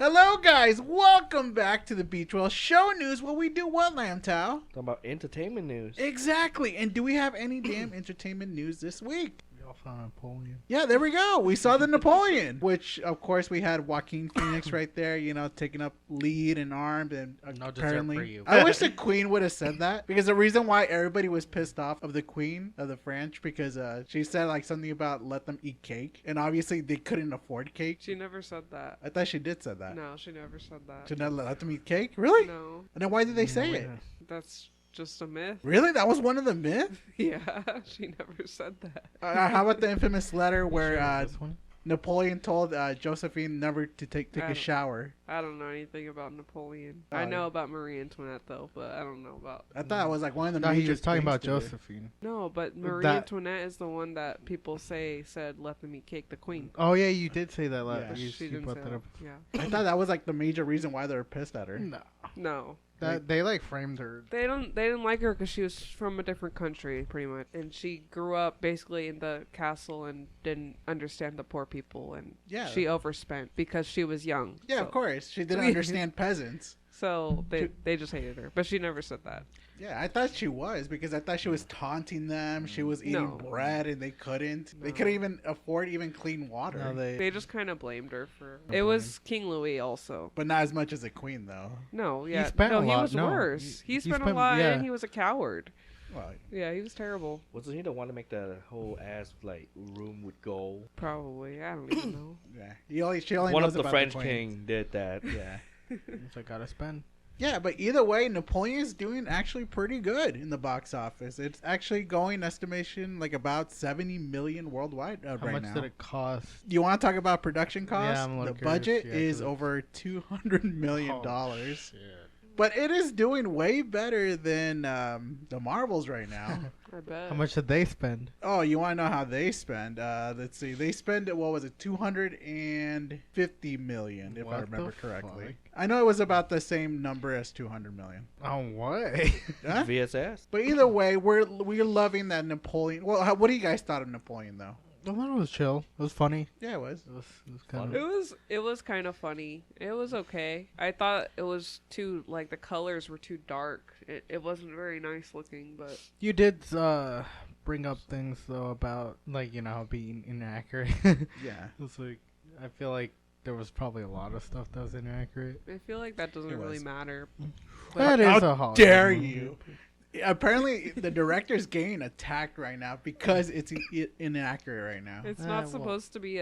Hello, guys. Welcome back to the Beach Well Show News, where we do what, Lamb Tao? Talking about entertainment news. Exactly. And do we have any damn entertainment news this week? We all saw Napoleon. Yeah, there we go. We saw the Napoleon, which, of course, we had Joaquin Phoenix right there, you know, taking up lead and armed. And No dessert apparently, for you. I wish the Queen would have said that, because the reason why everybody was pissed off of the Queen of the French, because she said like something about let them eat cake, and obviously they couldn't afford cake. She never said that. I thought she did say that. No, she never said that. Should not let them eat cake? Really? No, And then why did they say it? that's just a myth. Really? That was one of the myths? Yeah, she never said that. How about the infamous letter where This one? Napoleon told Josephine never to take a shower? I don't know anything about Napoleon. I know about Marie Antoinette though, but I don't know about. I thought it was like one of the No, major he was talking things about to do. Josephine. No, but Marie That- Antoinette is the one that people said let them eat cake. The queen. Oh yeah, you did say that Yeah. last. But You, she you didn't brought say that that. up. Yeah. I thought that was like the major reason why they were pissed at her. No, No. that they like framed her. They didn't like her because she was from a different country, pretty much, and she grew up basically in the castle and didn't understand the poor people, and Yeah. she overspent because she was young. Yeah, so, of course. She didn't understand peasants. So they just hated her, but she never said that. Yeah, I thought she was, because I thought she was taunting them. She was eating No. bread and they couldn't. They No. couldn't even afford even clean water. No, They just kind of blamed her for. No It was King Louis also. But not as much as the Queen, though. No, yeah, spent no, a he lot. was No, worse. he He spent a spent- lot, yeah. and he was a coward. Well, Yeah, he was terrible. Wasn't he the one to make the whole ass like room with gold? Probably, I don't even know. yeah. She only One knows of the about French Queen. king did that. Yeah. So I gotta spend. Yeah, but either way, Napoleon's doing actually pretty good in the box office. It's actually going estimation like about 70 million worldwide How right much now. did it cost? You want to talk about production costs? Yeah, I'm a the little curious. budget Yeah, is 'cause over $200 million. Oh, shit. But it is doing way better than the Marvels right now. I bet. How much did they spend? Oh, you want to know how they spend? Let's see. They spend, what was it, 250 million, if I What remember the correctly. fuck? I know it was about the same number as 200 million. Oh what? Huh? VSS. But either way, we're loving that Napoleon. Well, what do you guys thought of Napoleon, though? I thought it was chill. It was funny. Yeah, it was. It was kind of. It was kind of funny. It was okay. I thought it was too like the colors were too dark. It wasn't very nice looking, but You did bring up things though about like how being inaccurate. Yeah. It's like I feel like there was probably a lot of stuff that was inaccurate. I feel like that doesn't It really was. matter. That is How a Hollywood dare movie. you? Apparently, the director's getting attacked right now because it's inaccurate right now. It's well. not supposed to be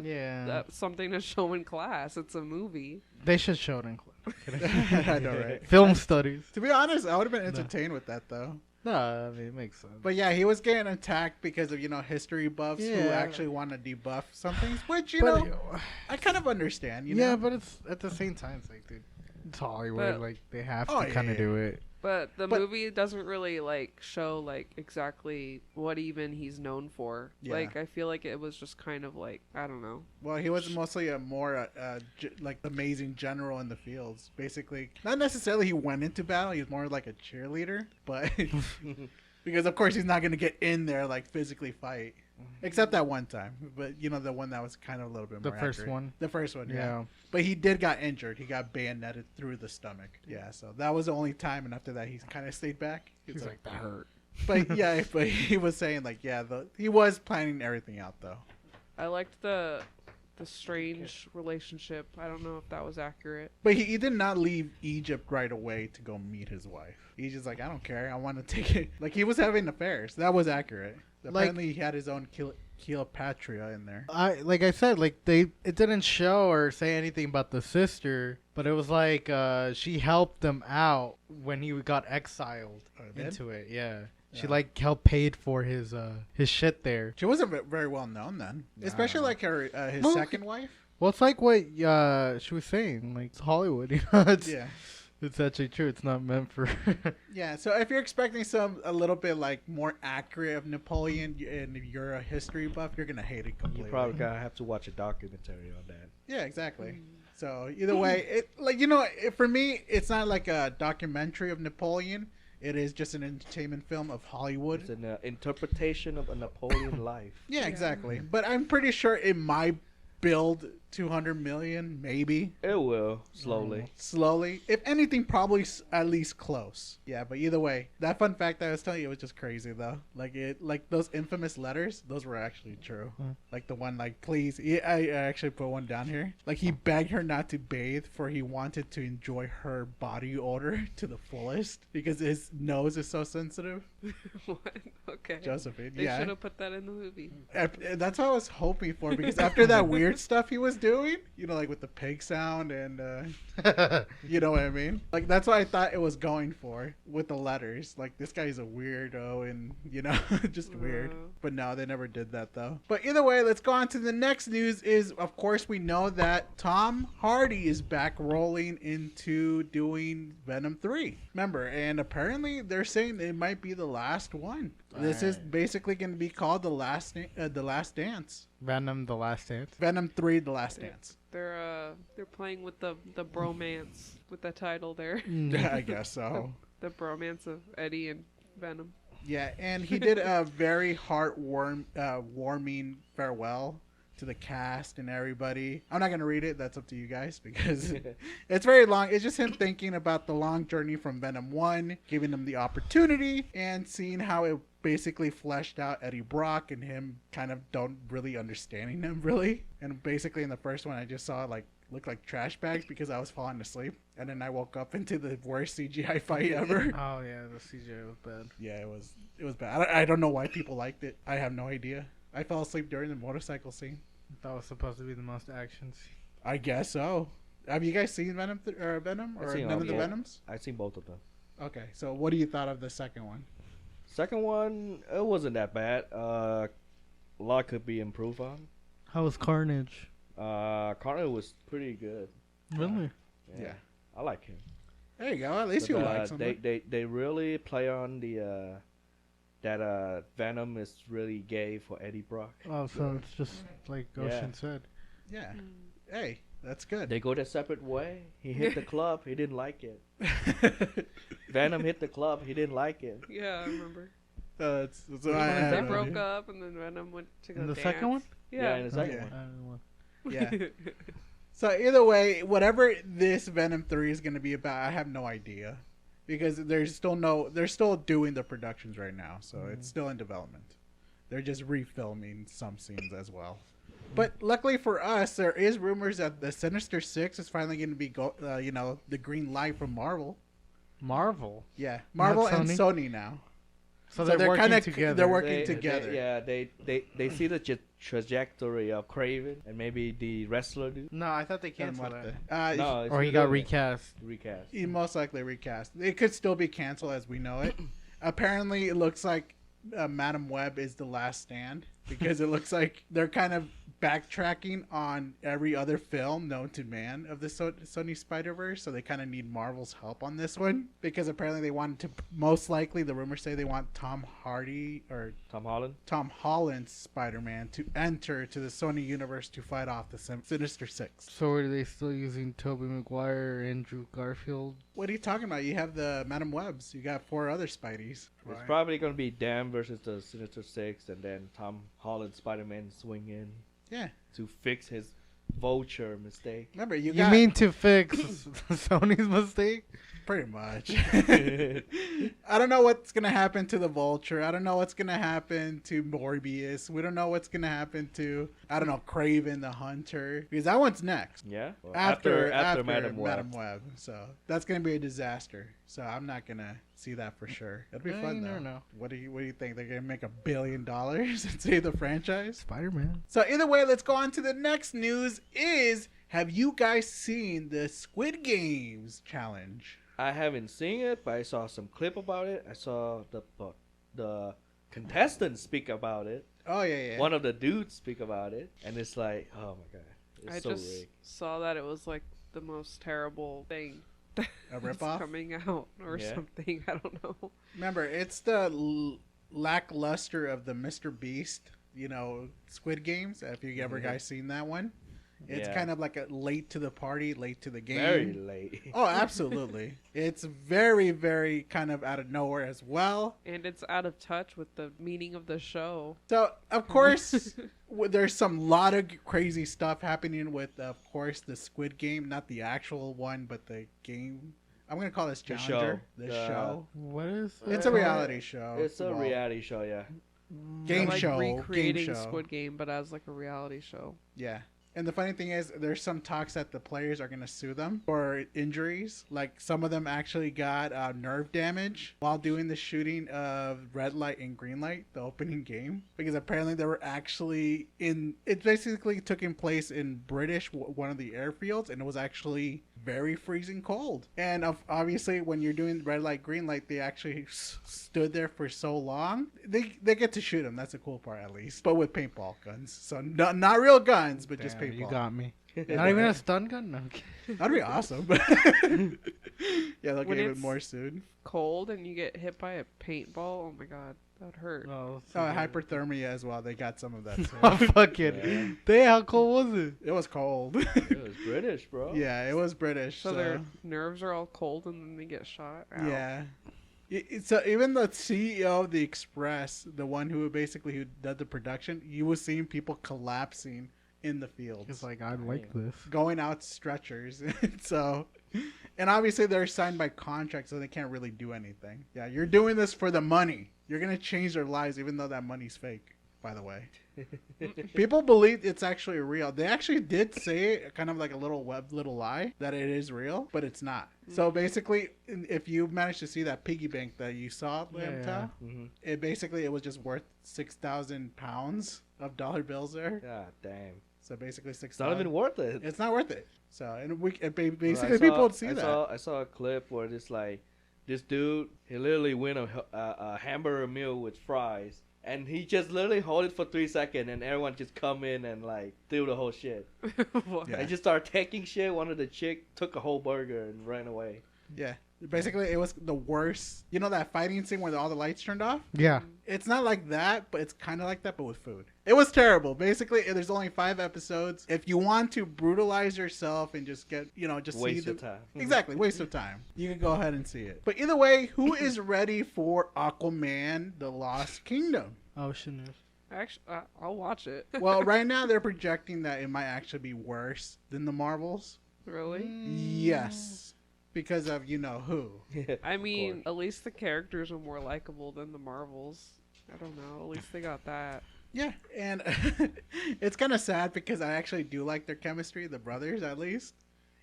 Yeah, something to show in class. It's a movie. they should show it in class. I know, right? Film studies. To be honest, I would have been entertained with that, though. No, I mean it makes sense. But yeah, he was getting attacked because of, history buffs who Yeah. actually want to debuff some things, which, But, I kind of understand, yeah, know? but it's at the same time, it's like, dude, it's Hollywood. But- like they have Oh, to yeah, kind of yeah. do it. But the But- movie doesn't really show exactly what even he's known for. Yeah. I feel like it was just kind of I don't know. Well, he was mostly a more, amazing general in the fields, basically. Not necessarily he went into battle, he was more like a cheerleader, but... because, of course, he's not going to get in there, physically fight. Except that one time. But, the one that was kind of a little bit The more first accurate. one? The first one, yeah. Yeah. But he got injured. He got bayoneted through the stomach. Yeah, so that was the only time, and after that, he kind of stayed back. He's like that hurt. But, yeah, but he was saying, he was planning everything out, though. I liked the strange relationship. I don't know if that was accurate. But he did not leave Egypt right away to go meet his wife. He's just like, I don't care. I want to take it. He was having affairs. That was accurate. Apparently, he had his own Cleopatra in there. Like I said, it didn't show or say anything about the sister, but it was she helped him out when he got exiled into it. Yeah. She Yeah. helped paid for his shit there. She wasn't very well known then, especially his Well, second wife. Well, it's like what she was saying. It's Hollywood, It's, Yeah, it's actually true. It's not meant for. yeah. So if you're expecting a little bit more accurate of Napoleon, and you're a history buff, you're gonna hate it You completely. probably gotta have to watch a documentary on that. Yeah, exactly. So either way, for me, it's not like a documentary of Napoleon. It is just an entertainment film of Hollywood. It's an interpretation of a Napoleon life. Yeah, exactly. But I'm pretty sure it might build 200 million, maybe. It will slowly. Slowly. If anything, probably at least close. Yeah, but either way, that fun fact that I was telling you was just crazy though. Like those infamous letters, those were actually true. Like the one like, please, I actually put one down here. Like he begged her not to bathe for he wanted to enjoy her body odor to the fullest because his nose is so sensitive. What? Okay. Josephine, They yeah. should have put that in the movie. That's what I was hoping for because after that weird stuff he was doing, you know, like with the pig sound and you know what I mean? Like that's what I thought it was going for with the letters. Like this guy's a weirdo and you know, just weird. But no, they never did that though. But either way, let's go on to the next news is of course we know that Tom Hardy is back rolling into doing Venom 3. Remember, and apparently they're saying it might be the last one. This is basically going to be called the last dance. Venom: The Last Dance. Venom 3: The Last Dance. They're playing with the bromance with the title there. I guess so. The bromance of Eddie and Venom. Yeah, and he did a very warming farewell to the cast and everybody. I'm not going to read it. That's up to you guys because it's very long. It's just him thinking about the long journey from Venom 1, giving him the opportunity and seeing how it basically fleshed out Eddie Brock and him kind of don't really understanding him really. And basically in the first one, I just saw it like look like trash bags because I was falling asleep. And then I woke up into the worst CGI fight ever. Oh yeah, the CGI was bad. Yeah, it was bad. I don't know why people liked it. I have no idea. I fell asleep during the motorcycle scene. That was supposed to be the most action scene. I guess so. Have you guys seen Venom or none of the Venoms? I've seen both of them. Okay, so what do you thought of the second one? Second one, it wasn't that bad. A lot could be improved on. How was Carnage? Carnage was pretty good. Really? Yeah. I like him. There you go. At least But, you like something. they really play on the that Venom is really gay for Eddie Brock. Oh, so it's just like Ocean said. Yeah. Hey, that's good. They go their separate way. He hit the club. He didn't like it. Venom hit the club. He didn't like it. Yeah, I remember. That's They broke up and then Venom went to go In the dance. second one? Yeah. in the second Yeah. one. I don't know. Yeah. So either way, whatever this Venom 3 is going to be about, I have no idea. Because they're still doing the productions right now, so it's still in development. They're just refilming some scenes as well. But luckily for us, there is rumors that the Sinister Six is finally going to be the green light from Marvel. Marvel. Yeah, Marvel Not and Sony now. So they're working kinda, together. They're working together. They see the trajectory of Craven and maybe the wrestler dude. No, I thought they And canceled what that. No, Or he got recast. recast. He most likely recast. It could still be canceled as we know it. Apparently, it looks like Madam Web is the last stand because it looks like they're kind of backtracking on every other film known to man of the Sony Spider-Verse, so they kind of need Marvel's help on this one because apparently they wanted to, most likely the rumors say they want Tom Holland's Spider-Man to enter to the Sony universe to fight off the Sinister Six. So are they still using Tobey Maguire, Andrew Garfield? What are you talking about? You have the Madam Webs. You got 4 other Spideys. It's probably gonna be Dan versus the Sinister Six, and then Tom Holland Spider-Man swing in. Yeah. To fix his Vulture mistake. Remember, You mean to fix Sony's mistake? Pretty much. I don't know what's going to happen to the Vulture. I don't know what's going to happen to Morbius. We don't know what's going to happen to, I don't know, Craven the Hunter. Because that one's next. Yeah? Well, After Madam Web. Madam Web. So that's going to be a disaster. So I'm not going to see that for sure. It'll be fun, You though. never know. What do you think? They're going to make $1 billion and save the franchise? Spider-Man. So either way, let's go on to the next news is, have you guys seen the Squid Games challenge? I haven't seen it, but I saw some clip about it. I saw the contestants speak about it. Oh, yeah. One of the dudes speak about it. And it's like, oh my god. It's I so just rigged. saw that it was like the most terrible thing A that's ripoff? coming out or Yeah. something. I don't know. Remember, it's the lackluster of the Mr. Beast, Squid Games. If you ever guys seen that one, it's Yeah. kind of like a late to the party, late to the game. Very late. Oh, absolutely. It's very, very kind of out of nowhere as well. And it's out of touch with the meaning of the show. So, of course, there's some lot of crazy stuff happening with, of course, the Squid Game, not the actual one, but the game. I'm gonna call this Challenger. The show. What is It's a reality show. It's a reality show, yeah. Game They're, like, show. recreating Game show. Squid Game, but as like a reality show. Yeah. And the funny thing is, there's some talks that the players are going to sue them for injuries. Like, some of them actually got nerve damage while doing the shooting of Red Light and Green Light, the opening game. Because apparently they were actually it basically took in place in one of the airfields, and it was actually very freezing cold. And obviously, when you're doing Red Light, Green Light, they actually stood there for so long. They get to shoot them. That's the cool part, at least. But with paintball guns. So not real guns, but just paintball. You got me. Not even a stun gun? No, I'm kidding. That'd be awesome. Yeah, they'll When get even it's more soon. Cold and you get hit by a paintball. Oh my god, that'd hurt. Oh, Hyperthermia as well. They got some of that too. Oh, fucking. Yeah. Damn, how cold was it? It was cold. It was British, bro. Yeah, it was British. So their nerves are all cold and then they get shot. Ow. Yeah. So even the CEO of the Express, the one who did the production, you was seeing people collapsing in the fields. It's like, I like this. Going out stretchers. So, and obviously they're signed by contract, so they can't really do anything. Yeah, you're doing this for the money. You're going to change their lives, even though that money's fake, by the way. People believe it's actually real. They actually did say, kind of like a little lie, that it is real, but it's not. So basically, if you managed to see that piggy bank that you saw, Mm-hmm. it was just worth 6,000 pounds of dollar bills there. God damn. So basically, It's not even worth it. It's not worth it. So, and Basically, people would see that. I saw a clip where it's like this dude, he literally win a hamburger meal with fries, and he just literally hold it for 3 seconds, and everyone just come in and like do the whole shit. What? Yeah. They just start taking shit. One of the chick took a whole burger and ran away. Yeah. Basically, it was the worst. You know that fighting scene where all the lights turned off? Yeah. It's not like that, but it's kind of like that, but with food. It was terrible. Basically, there's only 5 episodes. If you want to brutalize yourself and just get, just Waste see of time. Exactly, waste of time. You can go ahead and see it. But either way, who is ready for Aquaman: The Lost Kingdom? Ocean. Actually, I'll watch it. Well, right now they're projecting that it might actually be worse than the Marvels. Really? Yes. Because of you know who. I mean, at least the characters are more likable than the Marvels. I don't know. At least they got that. Yeah, and it's kind of sad because I actually do like their chemistry, the brothers at least,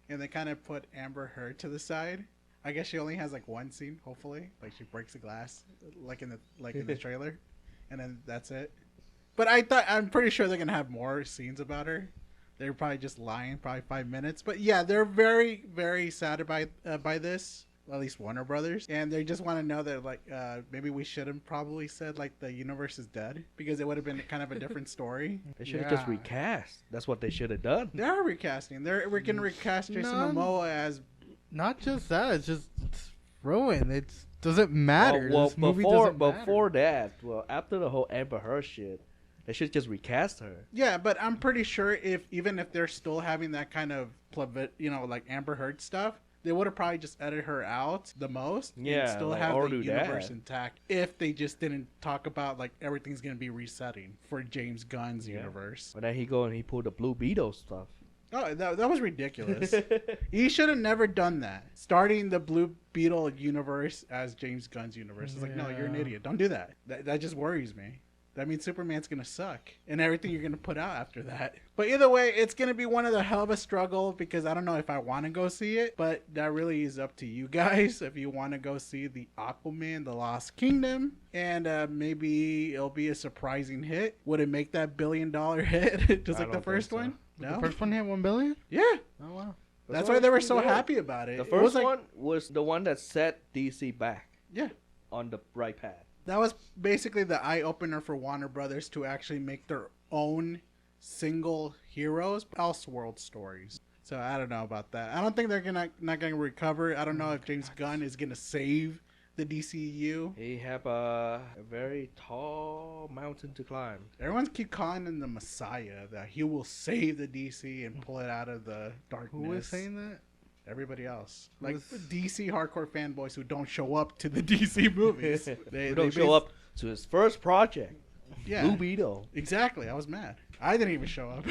and they kind of put Amber Heard to the side. I guess she only has like one scene, hopefully, like she breaks a glass, like in the trailer, and then that's it. But I'm pretty sure they're gonna have more scenes about her. They're probably just lying, probably 5 minutes. But yeah, they're very, very sad by this. At least Warner Brothers, and they just want to know that like maybe we shouldn't probably said like the universe is dead, because it would have been kind of a different story. They should have just recast. That's what they should have done. They are recasting. We're gonna recast Jason Momoa as. Not just that. It's ruined. It doesn't matter. Well, this movie doesn't matter. before that, after the whole Amber Heard shit, they should just recast her. Yeah, but I'm pretty sure even if they're still having that kind of like Amber Heard stuff, they would have probably just edited her out the most. Yeah, and still like, have or the do universe that. intact. If they just didn't talk about like everything's gonna be resetting for James Gunn's universe. But then he go and he pulled the Blue Beetle stuff. Oh, that was ridiculous. He should have never done that. Starting the Blue Beetle universe as James Gunn's universe. It's like, no, you're an idiot. Don't do that. That just worries me. That means Superman's going to suck. And everything you're going to put out after that. But either way, it's going to be one of the hell of a struggle, because I don't know if I want to go see it. But that really is up to you guys if you want to go see the Aquaman: The Lost Kingdom. And maybe it'll be a surprising hit. Would it make that $1 billion hit just like the first one? No. The first one hit $1 billion? Yeah. Oh wow. That's why they were so happy about it. The It was first like- one was the one that set DC back Yeah. on the right path. That was basically the eye opener for Warner Brothers to actually make their own single heroes, Elseworld stories. So I don't know about that. I don't think they're not gonna recover. I don't know if James Gunn is gonna save the DCU. He have a very tall mountain to climb. Everyone keep calling him the Messiah, that he will save the DC and pull it out of the darkness. Who is saying that? Everybody else, like DC hardcore fanboys who don't show up to the DC movies. They don't show up to his first project. Yeah. Blue Beetle. Exactly. I was mad. I didn't even show up.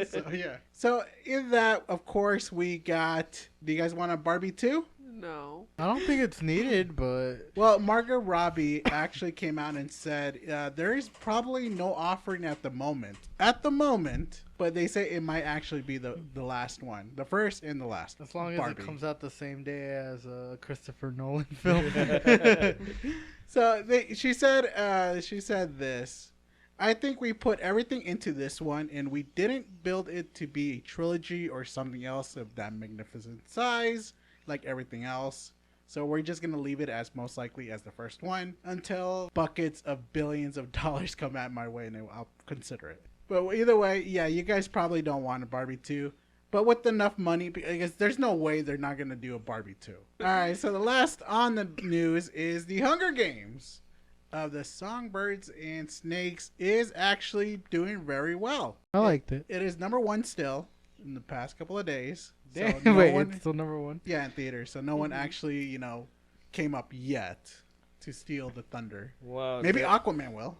So yeah. So in that, of course, we got. Do you guys want a Barbie 2? No. I don't think it's needed, but Well, Margot Robbie actually came out and said there is probably no offering at the moment. At the moment, but they say it might actually be the last one, the first and the last. as long as Barbie. it comes out the same day as a Christopher Nolan film. So she said this. I think we put everything into this one, and we didn't build it to be a trilogy or something else of that magnificent size, like everything else. So we're just gonna leave it as most likely as the first one until buckets of billions of dollars come at my way, and I'll consider it. But either way, yeah, you guys probably don't want a Barbie 2. But with enough money, because there's no way they're not going to do a Barbie 2. All right, so the last on the news is the Hunger Games of the Songbirds and Snakes is actually doing very well. I liked it. It is number one still in the past couple of days. So Damn, no wait, one, it's still number one. yeah, in theaters. So no one actually, came up yet to steal the thunder. Well, Maybe Aquaman will.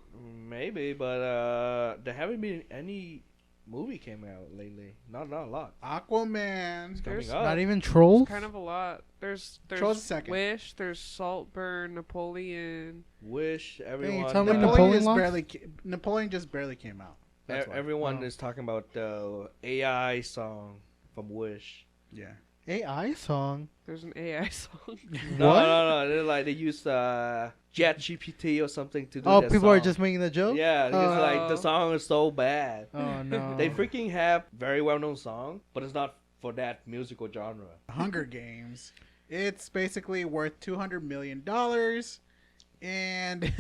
maybe, but there haven't been any movie came out lately. Not a lot. Aquaman. Coming There's up. Not even Trolls. Kind of a lot. There's Trolls second. Wish, there's Saltburn, Napoleon. Wish everyone. tell me Napoleon Napoleon Napoleon just barely came out. That's why. everyone Oh. is talking about the AI song from Wish. Yeah. AI song. There's an AI song. No, What? no. They use Chat GPT or something to do Oh, that people are song. just making the joke. Yeah, because Oh. the song is so bad. Oh no. They freaking have very well-known song, but it's not for that musical genre. Hunger Games. It's basically worth $200 million, and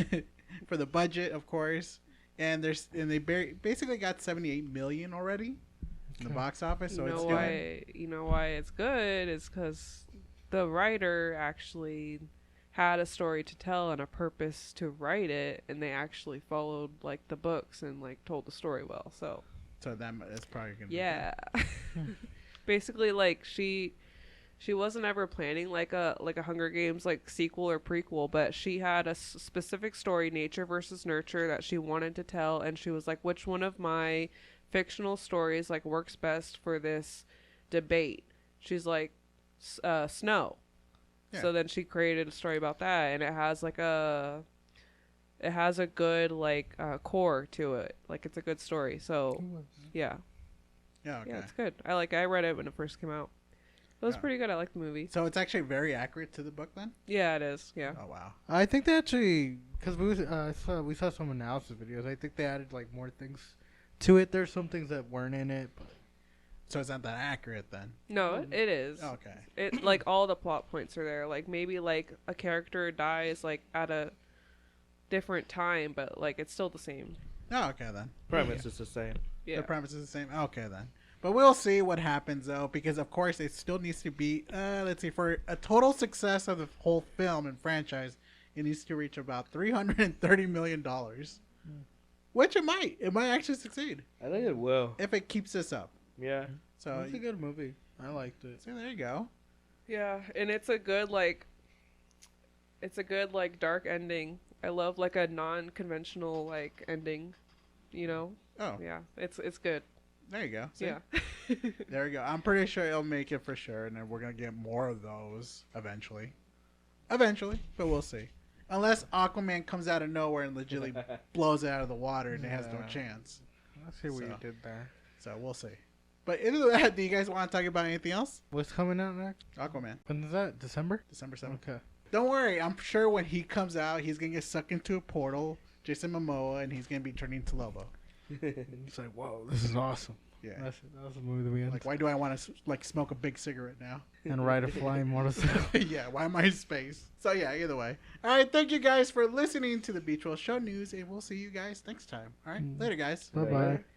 for the budget, of course. And they basically got 78 million already in the Okay. box office. So you it's know good. why? You know why it's good? It's because the writer actually had a story to tell and a purpose to write it, and they actually followed like the books and like told the story well. So So that's probably gonna. yeah, basically like she wasn't ever planning like a Hunger Games like sequel or prequel, but she had a specific story, nature versus nurture, that she wanted to tell, and she was like, which one of my fictional stories like works best for this debate? She's like, snow. Yeah. So then she created a story about that, and it has a good like core to it. Like it's a good story. So yeah, Yeah. Okay. yeah, it's good. I read it when it first came out. It was Yeah. pretty good. I like the movie. So it's actually very accurate to the book then. Yeah, it is. Yeah. Oh wow. I think they actually, because we saw some analysis videos. I think they added like more things to it. There's some things that weren't in it. But So it's not that accurate then. No, it is. Okay. It like all the plot points are there. Like maybe like a character dies like at a different time, but like it's still the same. Oh, okay then. Premise is the same. Yeah. The premise is the same. Okay then. But we'll see what happens though, because of course it still needs to be. Let's see, for a total success of the whole film and franchise, it needs to reach about $330 million, which it might. It might actually succeed I think it will. if it keeps this up. Yeah. So it's a good movie. I liked it. so there you go. Yeah, and it's a good like dark ending. I love like a non-conventional like ending, you know? Oh, Yeah, it's good. there you go. See? Yeah. There you go. I'm pretty sure it'll make it for sure, and then we're gonna get more of those eventually. Eventually, but we'll see. Unless Aquaman comes out of nowhere and legitimately blows it out of the water, and it has no Yeah. chance. I see what you So. did there. So we'll see. But either than that, do you guys want to talk about anything else? What's coming out next? Aquaman, When is that? December? December 7th. Okay. Don't worry, I'm sure when he comes out, he's gonna get sucked into a portal, Jason Momoa, and he's gonna be turning into Lobo. It's like, whoa, this is awesome. Yeah. That's a movie that we had. Like, why do I want to smoke a big cigarette now? And ride a flying motorcycle. Yeah, why am I in space? So yeah, either way. All right, thank you guys for listening to the Beach World Show News, and we'll see you guys next time. All right, later, guys. Bye bye.